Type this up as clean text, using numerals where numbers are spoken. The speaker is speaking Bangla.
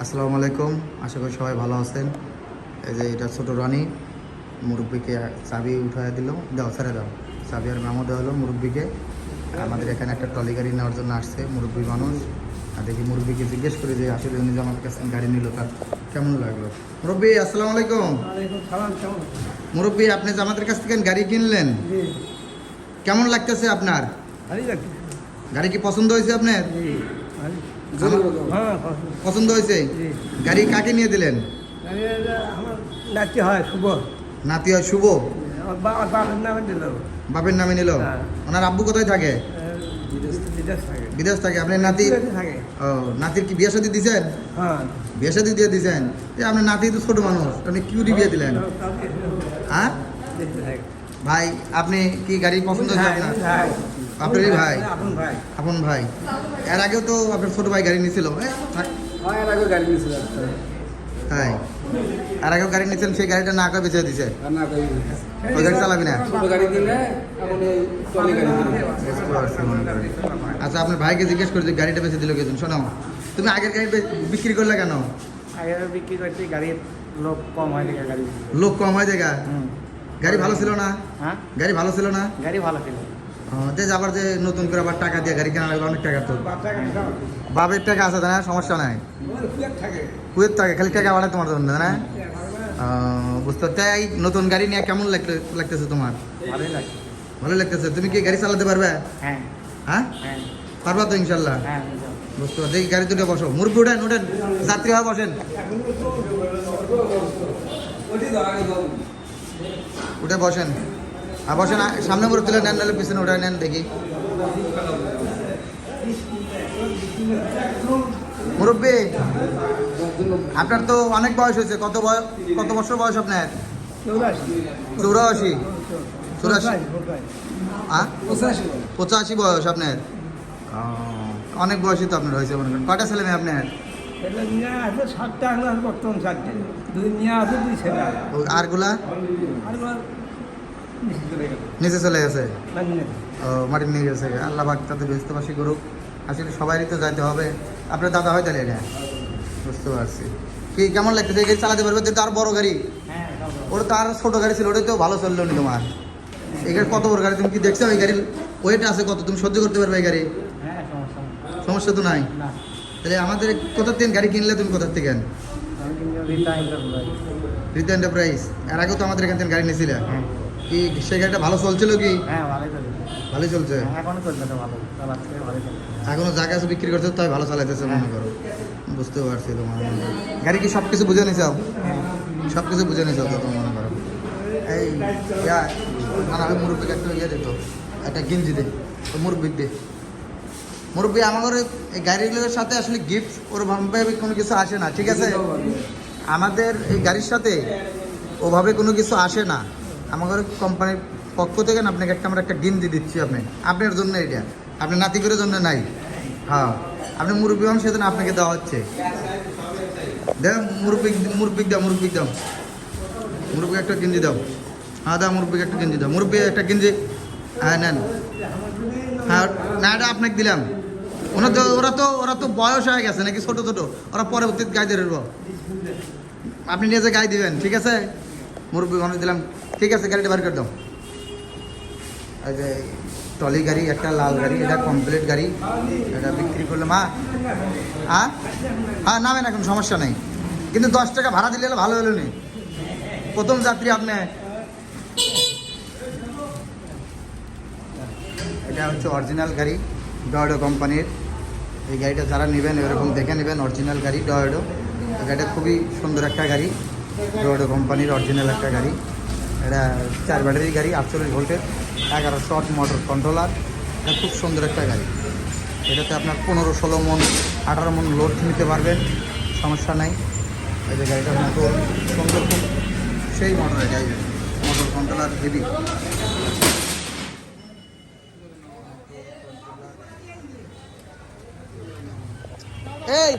আসসালামু আলাইকুম, আশা করি সবাই ভালো আছেন। এই যে এটা ছোটো রানী, মুরব্বিকে চাবি উঠায় দিল, দাও ছেড়ে দাও, চাবি আর মেমো দেওয়া হলো মুরব্বিকে। আমাদের এখানে একটা ট্রলি গাড়ি নেওয়ার জন্য আসছে মুরব্বি মানুষ। আর দেখি মুরব্বিকে জিজ্ঞেস করে যে আসলে উনি যে আমার কাছে গাড়ি নিল তার কেমন লাগলো। মুরব্বি আসসালামু আলাইকুম। মুরব্বি, আপনি যে আমাদের কাছ থেকে গাড়ি কিনলেন, কেমন লাগতেছে আপনার? গাড়ি কি পছন্দ হয়েছে আপনার? পছন্দ হয়েছে। গাড়ি কাকে নিয়ে দিলেন? নাতি হয় শুভ। নাতি হয় শুভ, বাপের নামে নিল। ওনার আব্বু কোথায় থাকে? বিদেশ থাকে। আপনার নাতি ও নাতির কি বিয়ে শাদী দিয়েছেন? বিয়ে শাদী দিয়ে দিয়েছেন। আপনার নাতি তো ছোট মানুষ, আপনি কিউরি বিয়ে দিলেন? হ্যাঁ ভাই, আপনি কি গাড়ি পছন্দ হয়েছে আপনার? আপনারই ভাই, আপন ভাই। এর আগেও তো আপনার ছোট ভাই গাড়ি নিয়েছিল। হ্যাঁ, আর আগেও গাড়ি নিয়েছেন, সেই গাড়িটা না করে বেঁচে দিছে। ওই গাড়ি চালাবি না? আচ্ছা, আপনার ভাইকে জিজ্ঞেস করে যে গাড়িটা বেঁচে দিল কেজন। শোনো, তুমি আগের গাড়ি বিক্রি করলে কেন? বিক্রি করছি, গাড়ির লোক কম হয় দেখা। লোক কম হয় দেখা। গাড়ি ভালো ছিল না? হ্যাঁ, গাড়ি ভালো ছিল না? গাড়ি ভালো ছিল। আবার যে নতুন করে আবার টাকা দিয়ে গাড়ি কেনা লাগবে, অনেক টাকা। তো বাপের টাকা আছে না, সমস্যা নাই। কুয়েত থাকে, খালি টাকা বাড়ায় তোমার জন্য না? বুঝতে। তাই নতুন গাড়ি নিয়ে কেমন লাগতেছে তোমার? ভালো লাগতেছে। তুমি কি গাড়ি চালাতে পারবে? হ্যাঁ হ্যাঁ, পারবা তো ইনশাল্লাহ। বুঝতে পারছি। দেখি গাড়ি দুটো বসো, মুরব্বি উঠেন উঠেন, যাত্রী হয় বসেন, উঠে বসেন। আর বসেন, সামনে মুরব্বি তুলে নেন, নাহলে পিছনে উঠে নেন। দেখি মুরব্বি, আপনার তো অনেক বয়স হয়েছে। কত বছর বয়স আপনার? 84। 85 বয়স আপনার। অনেক বয়সই তো আপনার হয়েছে মনে করেন। কয়টা ছেলে মেয়ে আপনার? আরগুলা নিচে চলে গেছে। মাটি নিয়ে গেছে। আল্লাহ পাক তাদের ব্যস্তবাসী করুক। আসলে সবারই তো যাইতে হবে। আপনার দাদা হয় তাহলে? এটা বুঝতে পারছি। কি কেমন লাগতেছে? গাড়ি চালাতে পারবে তো? আর বড় গাড়ি, ওটা তো আর ছোট গাড়ি ছিল, ওটাই তো ভালো চললো নি তোমার। এই গাড়ি কত বড় গাড়ি, তুমি কি দেখছো? এই গাড়ির ওয়েট আছে কত? তুমি সহ্য করতে পারবে এই গাড়ি? সমস্যা তো নাই। তাহলে আমাদের কোথার থেকে গাড়ি কিনলে? তুমি কোথার থেকে? রিতা এন্টারপ্রাইজ। এর আগেও তো আমাদের এখান থেকে গাড়ি নিয়েছিলে। কি সেই গাড়িটা ভালো চলছিল কি? ভালোই চলছে। এখনো জায়গা আছে বিক্রি করছে, তাই ভালো চালাইতেছে মনে করো। বুঝতে পারছি তোমার। গাড়ি কি সব কিছু বুঝে নিয়েছাও? সব কিছু বুঝে নিয়েছাও তো তোমার মনে করো। এই না, আমি মুরব্বীকে একটা ইয়ে দিত, একটা গেঞ্জি দে মুরব্বীর দে। মুরব্বী, আমাদের এই গাড়িগুলোর সাথে আসলে গিফট ওরভাবে কোনো কিছু আসে না, ঠিক আছে? আমাদের এই গাড়ির সাথে ওভাবে কোনো কিছু আসে না। আমাদের কোম্পানির পক্ষ থেকে না আপনাকে আমরা একটা গেঞ্জি দিচ্ছি আপনার জন্য। এটা আপনার নাতিগুলোর জন্য নাই। হ্যাঁ, আপনি মুরব্বী হন, সেজন্য আপনাকে দেওয়া হচ্ছে। দেখ মুরব্বিক দাও মুরব্বী একটা গেঞ্জি দাও। হ্যাঁ দাও, মুরব্বীকে একটা গেঞ্জি দাও। মুরব্বী একটা গেঞ্জি। হ্যাঁ নেন। হ্যাঁ না, এটা আপনাকে দিলাম। ওরা তো বয়স হয়ে গেছে নাকি, ছোট ওরা পরবর্তীতে গায়ে দিয়ে দেবো। আপনি নিজে গায়ে দিবেন, ঠিক আছে? মুরব্বী মানুষ দিলাম, ঠিক আছে। গাড়িটা বার করে দাও। এই যে ট্রলি গাড়ি, একটা লাল গাড়ি, এটা কমপ্লিট গাড়ি। এটা বিক্রি করলে মা। হ্যাঁ নামেন, এখন সমস্যা নেই, কিন্তু 10 টাকা ভাড়া দিলে ভালো হলো নি। প্রথম যাত্রী আপনি। এটা হচ্ছে অরিজিনাল গাড়ি, ডয়েডো কোম্পানির। এই গাড়িটা যারা নেবেন এরকম দেখে নেবেন, অরিজিনাল গাড়ি ডয়েডো। এই গাড়িটা খুবই সুন্দর একটা গাড়ি, ডয়েডো কোম্পানির অরিজিনাল একটা গাড়ি। এটা 4 ব্যাটারির গাড়ি, 48 ভোল্টের, 1100 ওয়াট মোটর কন্ট্রোলার। এটা খুব সুন্দর একটা গাড়ি। এটাতে আপনার 15-16 মন 18 মন লোড নিতে পারবেন, সমস্যা নাই। এই যে গাড়িটার মোটর সুন্দর, খুব সেই মোটরের গাড়ি, মোটর কন্ট্রোলার হেভি। এই